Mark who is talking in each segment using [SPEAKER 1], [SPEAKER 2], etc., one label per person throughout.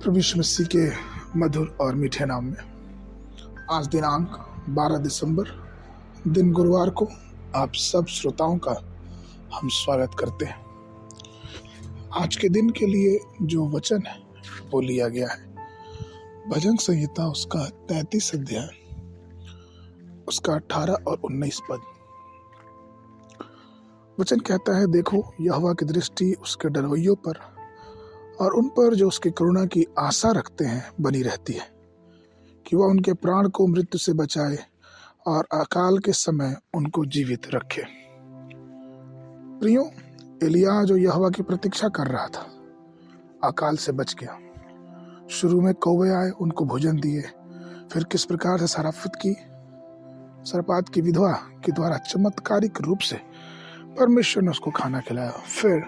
[SPEAKER 1] प्रभु यीशु मसीह के मधुर और मीठे नाम में आज दिनांक 12 दिसंबर दिन गुरुवार को आप सब श्रोताओं का हम स्वागत करते हैं। आज के दिन के लिए जो वचन है वो लिया गया है भजन संहिता उसका 33 अध्याय उसका 18 और 19 पद। वचन कहता है, देखो यहोवा की दृष्टि उसके डरवैयों पर और उन पर जो उसकी करुणा की आशा रखते हैं बनी रहती है, कि वह उनके प्राण को मृत्यु से बचाए और अकाल के समय उनको जीवित रखे। प्रियो, एलिया जो यहोवा की प्रतीक्षा कर रहा था अकाल से बच गया। शुरू में कौवे आए, उनको भोजन दिए, फिर किस प्रकार से सरपात की विधवा के द्वारा चमत्कारिक रूप से परमेश्वर ने उसको खाना खिलाया। फिर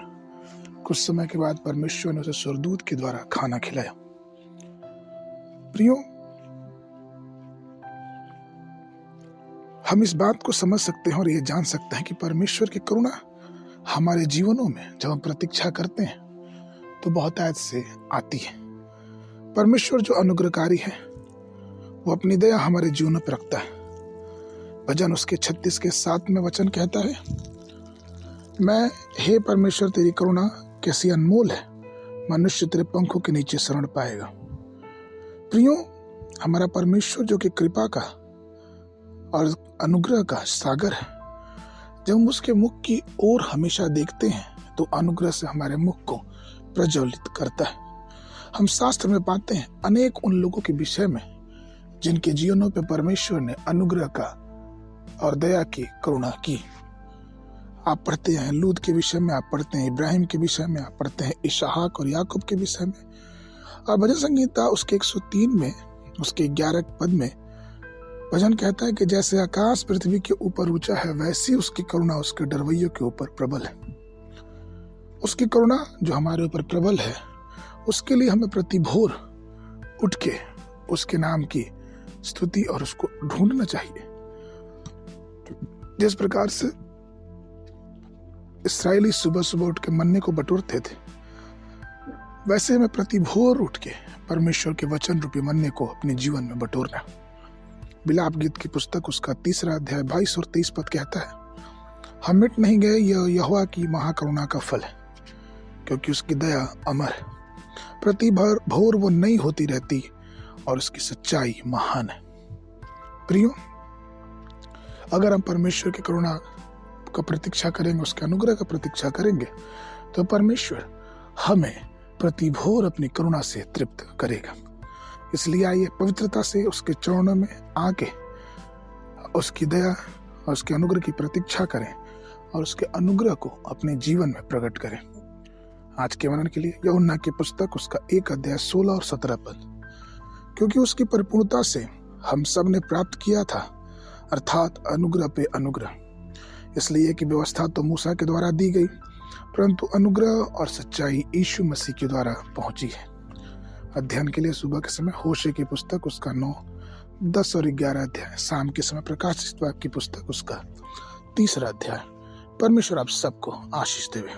[SPEAKER 1] कुछ समय के बाद परमेश्वर ने उसे स्वर्गदूत के द्वारा खाना खिलाया। प्रियो, हम इस बात को समझ सकते हैं और ये जान सकते हैं कि परमेश्वर की करुणा हमारे जीवनों में जब हम प्रतीक्षा करते हैं तो बहुत आयत से आती है। परमेश्वर जो अनुग्रहकारी है वो अपनी दया हमारे जीवनों पर रखता है। भजन उसके 36 के 7 में वचन कहता है, मैं हे परमेश्वर तेरी करुणा कैसी अनमोल है, मनुष्य तेरे पंखों के नीचे शरण पाएगा। प्रियो, हमारा परमेश्वर जो कि कृपा का और अनुग्रह का सागर है, जब हम उसके मुख की ओर हमेशा देखते हैं तो अनुग्रह से हमारे मुख को प्रज्वलित करता है। हम शास्त्र में पाते हैं अनेक उन लोगों के विषय में जिनके जीवनों पे परमेश्वर ने अनुग्रह का और दया की करुणा की। आप पढ़ते हैं लूत के विषय में, आप पढ़ते हैं इब्राहिम के विषय में, आप पढ़ते हैं इसहाक और याकूब के विषय में। और भजन संहिता उसके 103 में उसके 11 पद में भजन कहता है कि जैसे आकाश पृथ्वी के ऊपर ऊंचा है, वैसी उसकी करुणा उसके डरवैयों के ऊपर प्रबल है। उसकी करुणा जो हमारे ऊपर प्रबल है, उसके लिए हमें प्रति भोर उठ के उसके नाम की स्तुति और उसको ढूंढना चाहिए। जिस प्रकार से इस्राएली सुबह सुबह उठ के मन्ने को बटोरते थे, वैसे हमें प्रति भोर उठ के परमेश्वर के वचन रूपी मन्ने को अपने जीवन में बटोरना। बिलाप गीत की पुस्तक उसका 3 अध्याय 22 और 23 पद कहता है, हम मिट नहीं गए, यह यहोवा की महाकरुणा का फल है, क्योंकि उसकी दया अमर है। प्रति भोर वो नई होती रहती और उसकी सच्चाई महान है। प्रियो, अगर हम परमेश्वर की करुणा का प्रतीक्षा करेंगे, उसके अनुग्रह का प्रतीक्षा करेंगे, तो परमेश्वर हमें प्रति भोर अपनी करुणा से तृप्त करेगा। इसलिए आइए पवित्रता से उसके चरणों में आके उसकी दया और उसके अनुग्रह की प्रतीक्षा करें और उसके अनुग्रह को अपने जीवन में प्रकट करें। आज के वर्णन के लिए यूहन्ना की पुस्तक उसका 1 अध्याय 16 और 17 पद, क्योंकि उसकी परिपूर्णता से हम सब ने प्राप्त किया था, अर्थात अनुग्रह पे अनुग्रह। इसलिए कि व्यवस्था तो मूसा के द्वारा दी गई, परंतु अनुग्रह और सच्चाई यीशु मसीह के द्वारा पहुंची है। अध्ययन के लिए सुबह के समय होशे की पुस्तक उसका 9, 10 और 11 अध्याय, शाम के समय प्रकाशित वाक्य की पुस्तक उसका 3 अध्याय। परमेश्वर आप सबको आशीष देवे।